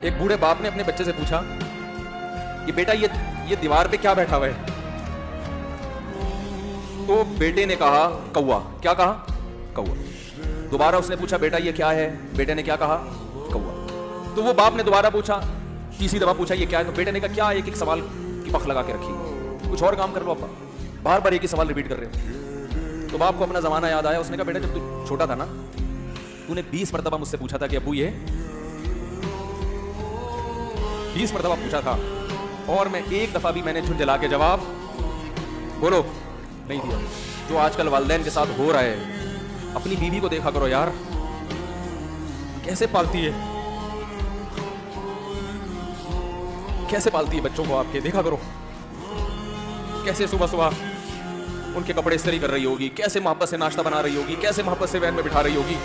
एक बूढ़े बाप ने अपने बच्चे से पूछा कि बेटा ये दीवार पे क्या बैठा हुआ है? तो बेटे ने कहा कौवा। क्या कहा? कौवा। दोबारा उसने पूछा बेटा ये क्या है? बेटे ने क्या कहा? कौवा। तो वो बाप ने दोबारा पूछा, तीसरी दफा पूछा ये क्या है? तो बेटे ने कहा क्या, एक एक सवाल की पख लगा के रखी, कुछ और काम कर लो, अब्बा बार बार एक ही सवाल रिपीट कर रहे हो। तो बाप को अपना जमाना याद आया। उसने कहा बेटा जब तू छोटा था ना, तूने 20 मरतबा मुझसे पूछा था कि अब्बू ये 20 मरतबा पूछा था, और मैं एक दफा भी मैंने झुंझला के जवाब बोलो नहीं दिया। जो आजकल वालदैन के साथ हो रहा है, अपनी बीवी को देखा करो यार, कैसे पालती है, कैसे पालती है बच्चों को आपके, देखा करो कैसे सुबह सुबह उनके कपड़े इस्त्री कर रही होगी, कैसे मोहब्बत से नाश्ता बना रही होगी, कैसे मोहब्बत से वैन में बिठा रही होगी।